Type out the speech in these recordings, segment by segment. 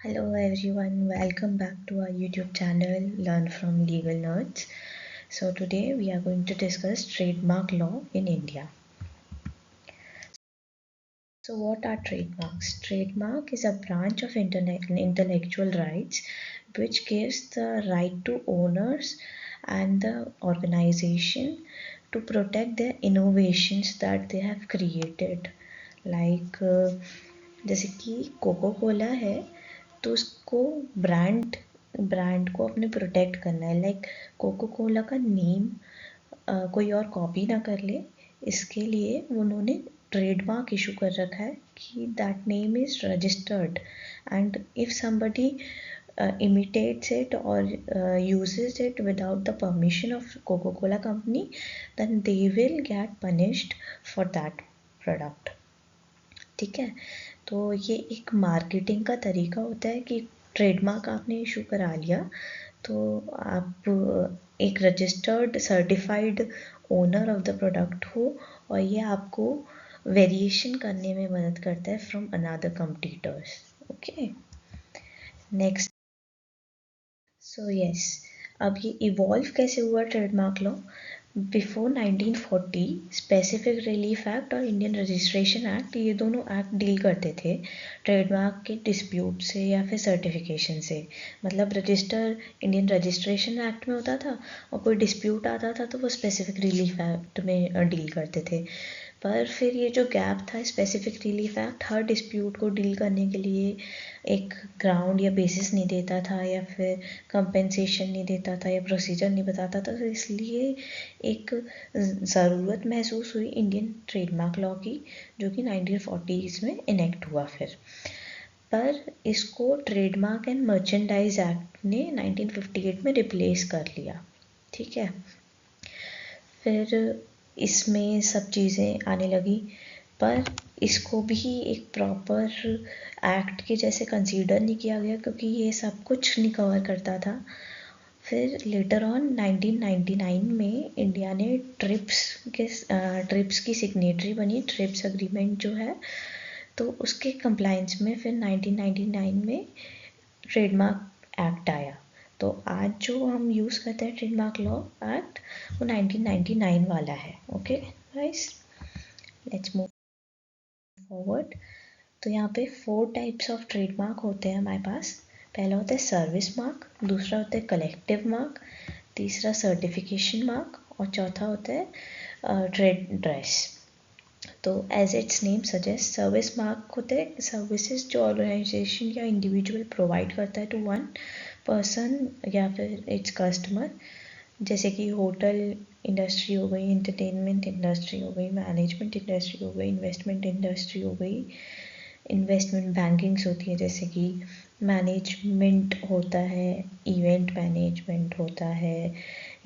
Hello everyone, welcome back to our YouTube channel Learn from Legal Nerds. So today we are going to discuss trademark law in India. So what are trademarks? Trademark is a branch of intellectual rights which gives the right to owners and the organization to protect their innovations that they have created. Like जैसे कि cocoa Cola है तो उसको brand को अपने protect करना है। Like cocoa Cola का नेम कोई और कॉपी ना कर ले, इसके लिए उन्होंने ट्रेडमार्क इशू कर रखा है कि that name is registered and if somebody imitates it or uses it without the permission of Coca-Cola company, then they will get punished for that product. ठीक है, तो ये एक मार्केटिंग का तरीका होता है कि ट्रेडमार्क आपने इशू करा लिया तो आप एक registered certified owner of the product हो और ये आपको वेरिएशन करने में मदद करता है from another competitors. Okay, next. So yes, अब ये इवॉल्व कैसे हुआ trademark law? Before 1940 specific relief act और इंडियन रजिस्ट्रेशन एक्ट, ये दोनों एक्ट डील करते थे ट्रेडमार्क के डिस्प्यूट से या फिर सर्टिफिकेशन से. मतलब रजिस्टर इंडियन रजिस्ट्रेशन एक्ट में होता था और कोई डिस्प्यूट आता था तो वो स्पेसिफिक रिलीफ एक्ट में डील करते थे. पर फिर ये जो गैप था, स्पेसिफिक रिलीफ एक्ट हर डिस्प्यूट को डील करने के लिए एक ग्राउंड या बेसिस नहीं देता था या फिर कंपेंसेशन नहीं देता था या प्रोसीजर नहीं बताता था, तो इसलिए एक ज़रूरत महसूस हुई इंडियन ट्रेडमार्क लॉ की, जो कि 1940s में इनेक्ट हुआ. फिर पर इसको ट्रेडमार्क एंड मर्चेंडाइज एक्ट ने 1958 में रिप्लेस कर लिया. ठीक है, फिर इसमें सब चीज़ें आने लगी पर इसको भी एक प्रॉपर एक्ट के जैसे कंसीडर नहीं किया गया क्योंकि ये सब कुछ नहीं कवर करता था. फिर लेटर ऑन 1999 में इंडिया ने ट्रिप्स की सिग्नेटरी बनी. ट्रिप्स अग्रीमेंट जो है तो उसके कंप्लायंस में फिर 1999 में ट्रेडमार्क एक्ट आया. तो आज जो हम यूज़ करते हैं ट्रेडमार्क लॉ एक्ट वो 1999 वाला है. Okay guys, let's move forward. तो यहाँ पे 4 टाइप्स ऑफ ट्रेडमार्क होते हैं हमारे पास. पहला होता है सर्विस मार्क, दूसरा होता है कलेक्टिव मार्क, तीसरा सर्टिफिकेशन मार्क और चौथा होता है ट्रेड ड्रेस. तो as its name suggest, service mark होते हैं सर्विसेज जो ऑर्गेनाइजेशन या इंडिविजुअल प्रोवाइड करता है टू वन पर्सन या फिर इट्स कस्टमर. जैसे कि होटल इंडस्ट्री हो गई, एंटरटेनमेंट इंडस्ट्री हो गई, मैनेजमेंट इंडस्ट्री हो गई, इन्वेस्टमेंट इंडस्ट्री हो गई, इन्वेस्टमेंट बैंकिंग्स होती है जैसे कि मैनेजमेंट होता है, इवेंट मैनेजमेंट होता है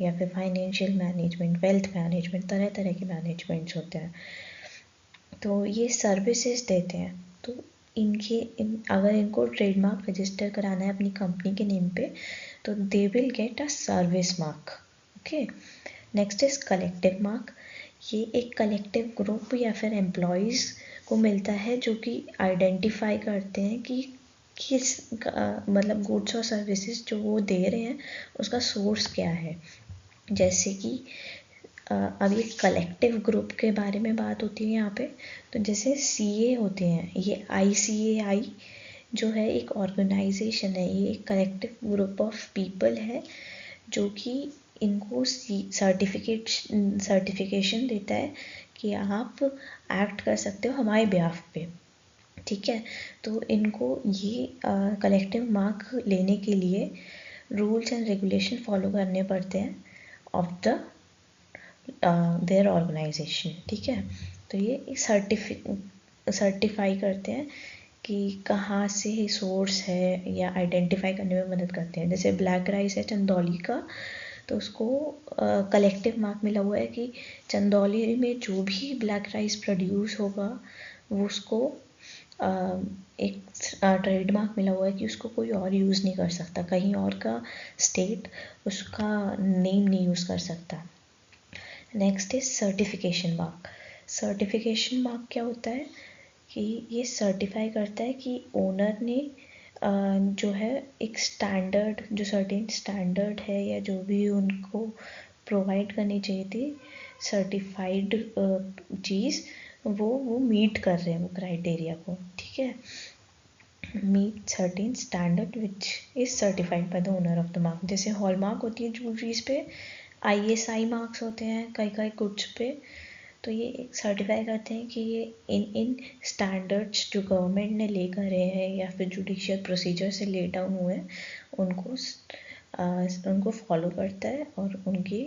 या फिर फाइनेंशियल मैनेजमेंट, वेल्थ मैनेजमेंट, तरह तरह के मैनेजमेंट्स होते हैं. तो ये सर्विसेज देते हैं. तो अगर इनको ट्रेडमार्क रजिस्टर कराना है अपनी कंपनी के नेम पे तो they will get a service mark. Okay, next is collective mark. ये एक कलेक्टिव ग्रुप या फिर एम्प्लॉयज़ को मिलता है जो कि आइडेंटिफाई करते हैं कि किस मतलब गुड्स और सर्विसेज जो वो दे रहे हैं उसका सोर्स क्या है. जैसे कि अब ये कलेक्टिव ग्रुप के बारे में बात होती है यहाँ पे. तो जैसे CA होते हैं, ये ICAI जो है एक ऑर्गेनाइजेशन है, ये एक कलेक्टिव ग्रुप ऑफ पीपल है जो कि इनको सर्टिफिकेशन देता है कि आप एक्ट कर सकते हो हमारे बिहाफ पे. ठीक है, तो इनको ये कलेक्टिव मार्क लेने के लिए रूल्स एंड रेगुलेशन फॉलो करने पड़ते हैं ऑफ द देयर ऑर्गेनाइजेशन. ठीक है, तो ये सर्टिफाई करते हैं कि कहाँ से सोर्स है या आइडेंटिफाई करने में मदद करते हैं. जैसे ब्लैक राइस है चंदौली का, तो उसको कलेक्टिव मार्क मिला हुआ है कि चंदौली में जो भी ब्लैक राइस प्रोड्यूस होगा वो उसको एक ट्रेडमार्क मिला हुआ है कि उसको कोई और यूज़ नहीं कर सकता, कहीं और का स्टेट उसका नेम नहीं यूज़ कर सकता. Next is certification mark. Certification mark क्या होता है कि ये सर्टिफाई करता है कि ओनर ने जो है एक स्टैंडर्ड, जो सर्टेन स्टैंडर्ड है या जो भी उनको प्रोवाइड करनी चाहिए थी सर्टिफाइड चीज़, वो मीट कर रहे हैं वो क्राइटेरिया को, ठीक है। Meet certain standard which is certified by the owner of the mark. जैसे हॉलमार्क होती है ज्वेलरीज पे, ISI मार्क्स होते हैं कई कई गुड्स पे, तो ये एक सर्टिफाई करते हैं कि ये इन स्टैंडर्ड्स जो गवर्नमेंट ने लेकर रहे हैं या फिर जुडिशियल प्रोसीजर से ले डाउन हुए हैं उनको फॉलो करता है और उनके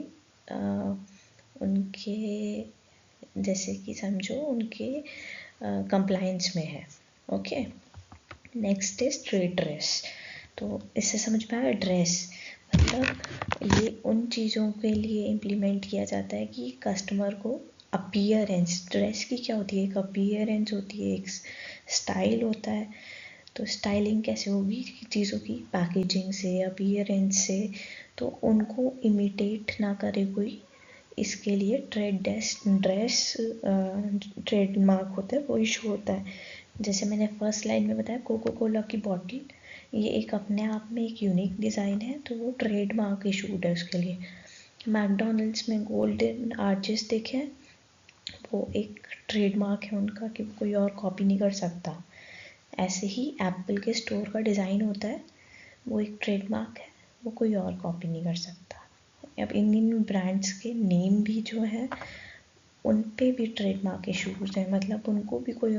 जैसे कि समझो उनके कंप्लायंस में है। Okay, next is trade dress. तो इससे समझ में आया, ड्रेस मतलब ये उन चीज़ों के लिए इम्प्लीमेंट किया जाता है कि कस्टमर को अपीयरेंस, ड्रेस की क्या होती है, एक अपीयरेंस होती है, एक स्टाइल होता है। तो स्टाइलिंग कैसे होगी चीज़ों की, पैकेजिंग से, अपीयरेंस से, तो उनको इमिटेट ना करे कोई, इसके लिए ड्रेस ट्रेडमार्क होता है, वो इशू होता है। जैसे मैंने फर्स्ट लाइन में बताया कोको कोला की बॉटल, ये एक अपने आप में एक यूनिक डिज़ाइन है, तो वो ट्रेडमार्क इशूड है उसके लिए। मैकडोनल्ड्स में गोल्डन आर्चेस देखे हैं, वो एक ट्रेडमार्क है उनका कि कोई और कॉपी नहीं कर सकता। ऐसे ही एप्पल के स्टोर का डिज़ाइन होता है, वो एक ट्रेडमार्क है, वो कोई और कॉपी नहीं कर सकता। अब इन ब्रांड्स के नेम भी जो है उन पे भी ट्रेडमार्क इशूज़ हैं, मतलब उनको भी कोई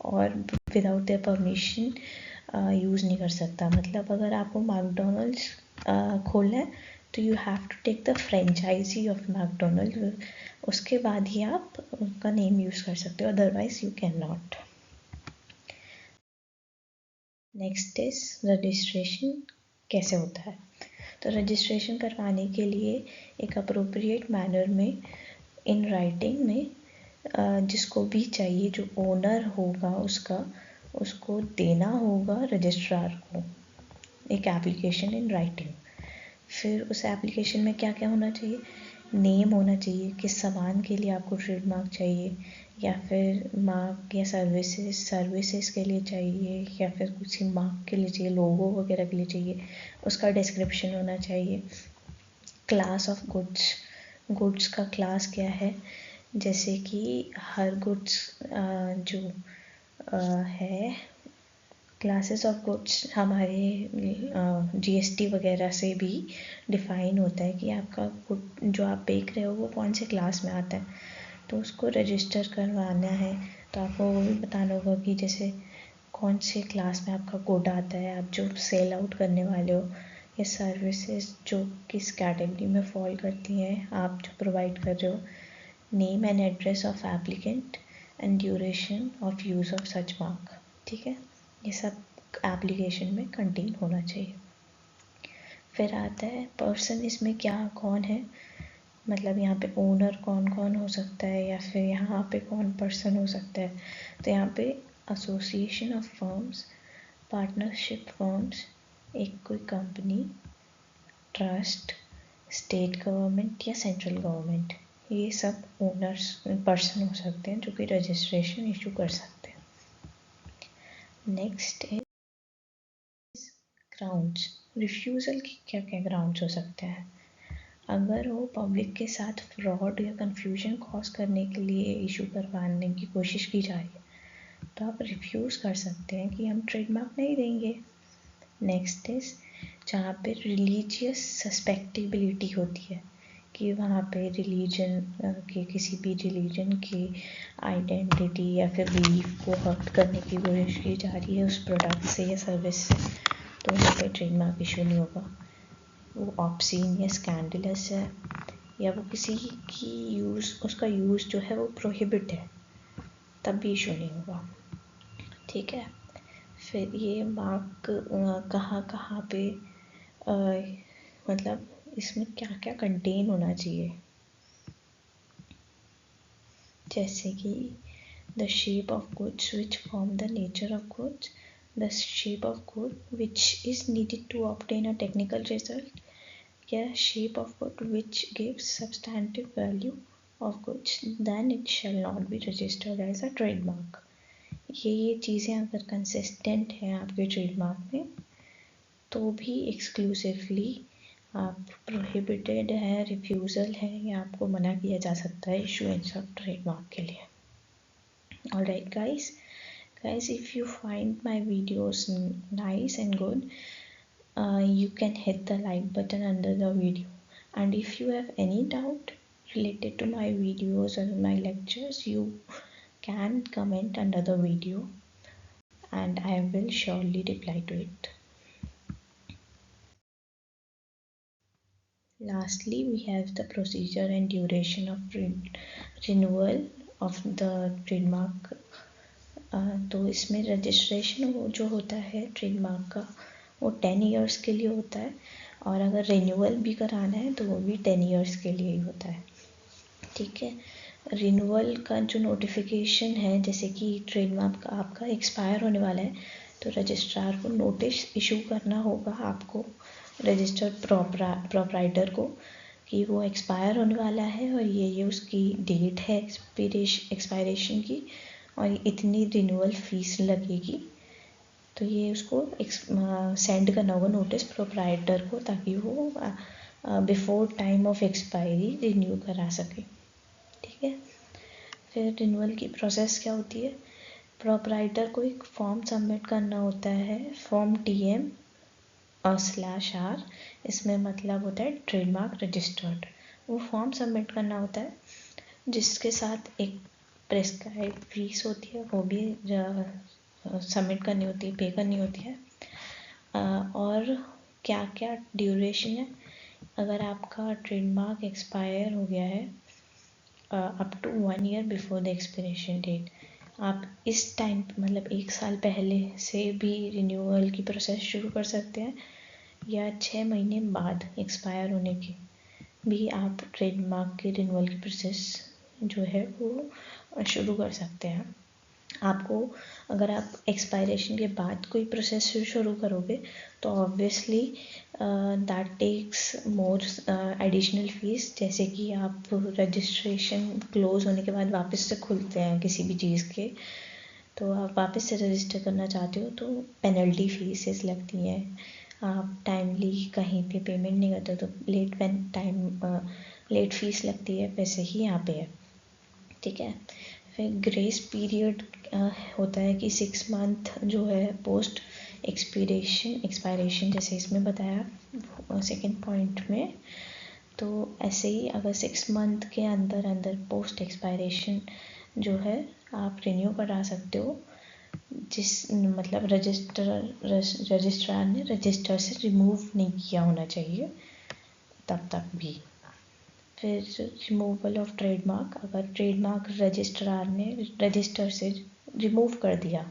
और विदाउट देयर परमिशन यूज़ नहीं कर सकता। मतलब अगर आपको मैकडोनल्ड्स खोलना है तो you have to take the franchise of McDonald, उसके बाद ही आप उनका नेम यूज़ कर सकते हो, otherwise you can not. Next is registration कैसे होता है। तो रजिस्ट्रेशन करवाने के लिए एक अप्रोप्रिएट मैनर में इन राइटिंग में जिसको भी चाहिए, जो ओनर होगा उसको देना होगा रजिस्ट्रार को एक एप्लीकेशन इन राइटिंग। फिर उस एप्लीकेशन में क्या क्या होना चाहिए, नेम होना चाहिए, किस सामान के लिए आपको ट्रेडमार्क चाहिए, या फिर मार्क या सर्विसेज के लिए चाहिए, या फिर कुछ मार्क के लिए चाहिए, लोगो वगैरह के लिए चाहिए, उसका डिस्क्रिप्शन होना चाहिए। क्लास ऑफ गुड्स का क्लास क्या है, जैसे कि हर गुड्स जो है, क्लासेस ऑफ गुड्स हमारे GST वगैरह से भी डिफ़ाइन होता है कि आपका गुड जो आप बेच रहे हो वो कौन से क्लास में आता है, तो उसको रजिस्टर करवाना है। तो आपको वो भी बताना होगा कि जैसे कौन से क्लास में आपका गुड आता है, आप जो सेल आउट करने वाले हो, या सर्विसेज जो किस कैटेगरी में फॉल करती हैं आप जो प्रोवाइड कर रहे हो, name and address of applicant and duration of use of such mark, ठीक है। ये सब एप्लीकेशन में कंटेन होना चाहिए। फिर आता है पर्सन, इसमें क्या कौन है, मतलब यहाँ पे ओनर कौन कौन हो सकता है, या फिर यहाँ पे कौन पर्सन हो सकता है। तो यहाँ पे association of firms, partnership firms, एक कोई कंपनी, ट्रस्ट, स्टेट गवर्नमेंट या सेंट्रल गवर्नमेंट, ये सब ओनर्स पर्सन हो सकते हैं जो कि रजिस्ट्रेशन इशू कर सकते हैं। नेक्स्ट है ग्राउंड्स। रिफ्यूज़ल के क्या क्या ग्राउंड्स हो सकते हैं, अगर वो पब्लिक के साथ फ्रॉड या कन्फ्यूजन कॉज करने के लिए इशू करवाने की कोशिश की जा रही है तो आप रिफ्यूज़ कर सकते हैं कि हम ट्रेडमार्क नहीं देंगे। नेक्स्ट इज जहाँ पे रिलीजियस सस्पेक्टेबिलिटी होती है कि वहाँ पे रिलीजन के किसी भी रिलीजन की आइडेंटिटी या फिर बिलीफ को हर्ट करने की कोशिश की जा रही है उस प्रोडक्ट से या सर्विस से, तो वहाँ पे ट्रेडमार्क इशू नहीं होगा। वो ऑब्सीन या स्कैंडलस है, या वो किसी की उसका यूज़ जो है वो प्रोहिबिट है, तब भी इशू नहीं होगा, ठीक है। फिर ये मार्क कहाँ कहाँ पे मतलब इसमें क्या क्या कंटेन होना चाहिए, जैसे कि the shape of goods which form the nature of goods, the shape of good which is needed to obtain a technical result, या shape of good which gives substantive value of goods, then it shall not be registered as a trademark। ये चीज़ें अगर consistent हैं आपके trademark में तो भी exclusively आप प्रोहिबिटेड है, रिफ्यूज़ल है, या आपको मना किया जा सकता है इशूएंस ऑफ ट्रेडमार्क के लिए. Alright guys, if you find my videos nice and good, you can hit the like button under the video, and if you have any doubt related to my videos or my lectures, you can comment under the video and I will surely reply to it. Lastly, we have the procedure and duration of renewal of the trademark. तो इसमें registration जो होता है trademark का वो 10 years के लिए होता है, और अगर रिन्यूअल भी कराना है तो वो भी 10 इयर्स के लिए ही होता है. ठीक है. रिन्यूअल का जो नोटिफिकेशन है, जैसे कि ट्रेडमार्क का आपका एक्सपायर होने वाला है तो रजिस्ट्रार को नोटिस इशू करना होगा आपको, रजिस्टर्ड प्रोप्राइटर को, कि वो एक्सपायर होने वाला है और ये उसकी डेट है एक्सपायरेशन की और इतनी रिन्यूअल फीस लगेगी. तो ये उसको सेंड करना होगा नोटिस प्रोप्राइटर को, ताकि वो before time of expiry renew करा सके. ठीक है. फिर रिन्यूअल की प्रोसेस क्या होती है, प्रोप्राइटर को एक फॉर्म सबमिट करना होता है, फॉर्म TM/R. इसमें मतलब होता है ट्रेडमार्क रजिस्टर्ड. वो फॉर्म सबमिट करना होता है जिसके साथ एक प्रेस्क्राइब फीस होती है, वो भी सबमिट करनी होती है, पे करनी होती है. और क्या क्या ड्यूरेशन है, अगर आपका ट्रेडमार्क एक्सपायर हो गया है up to 1 year before the expiration date, आप इस टाइम मतलब 1 साल पहले से भी रिन्यूअल की प्रोसेस शुरू कर सकते हैं, या 6 महीने बाद एक्सपायर होने के भी आप ट्रेडमार्क के रिन्यूअल की प्रोसेस जो है वो शुरू कर सकते हैं. आपको अगर आप एक्सपायरेशन के बाद कोई प्रोसेस शुरू करोगे तो obviously that takes more additional fees. जैसे कि आप रजिस्ट्रेशन क्लोज होने के बाद वापस से खुलते हैं किसी भी चीज़ के, तो आप वापस से रजिस्टर करना चाहते हो तो पेनल्टी फीसेस लगती हैं. आप टाइमली कहीं पे पेमेंट नहीं करते तो लेट फीस लगती है, वैसे ही यहाँ पे है. ठीक है. फिर ग्रेस पीरियड होता है कि 6 मंथ जो है पोस्ट एक्सपायरेशन, जैसे इसमें बताया सेकंड पॉइंट में. तो ऐसे ही अगर 6 मंथ के अंदर पोस्ट एक्सपायरेशन जो है आप रिन्यू करा सकते हो, जिस मतलब रजिस्ट्रार ने रजिस्टर से रिमूव नहीं किया होना चाहिए तब तक भी. फिर रिमूवल ऑफ ट्रेडमार्क, अगर ट्रेडमार्क रजिस्ट्रार ने रजिस्टर से रिमूव कर दिया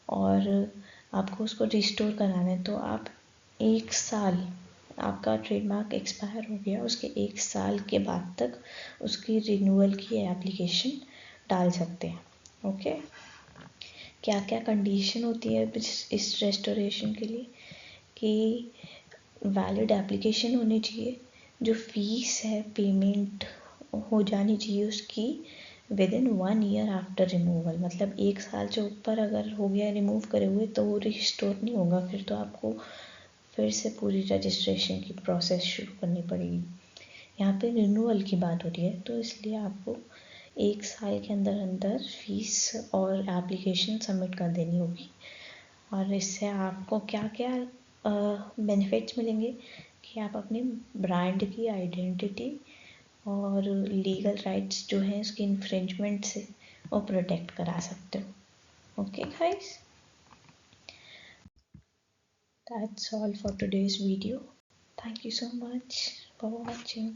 और आपको उसको रिस्टोर कराना है तो आप 1 साल, आपका ट्रेडमार्क एक्सपायर हो गया उसके 1 साल के बाद तक उसकी रिन्यूअल की एप्लीकेशन डाल सकते हैं. ओके. क्या क्या कंडीशन होती है इस रेस्टोरेशन के लिए, कि वैलिड एप्लीकेशन होनी चाहिए, जो फीस है पेमेंट हो जानी चाहिए उसकी विदिन 1 ईयर आफ्टर रिमूवल. मतलब 1 साल से ऊपर अगर हो गया रिमूव करे हुए तो वो रिस्टोर नहीं होगा, फिर तो आपको फिर से पूरी रजिस्ट्रेशन की प्रोसेस शुरू करनी पड़ेगी. यहाँ पे रिन्यूअल की बात हो रही है तो इसलिए आपको 1 साल के अंदर फीस और एप्लीकेशन सबमिट कर देनी होगी. और इससे आपको क्या क्या बेनिफिट्स मिलेंगे कि आप अपने ब्रांड की आइडेंटिटी और लीगल राइट्स जो हैं उसकी इन्फ्रिंजमेंट से वो प्रोटेक्ट करा सकते हो. Okay guys, that's all for today's video. Thank you so much for watching.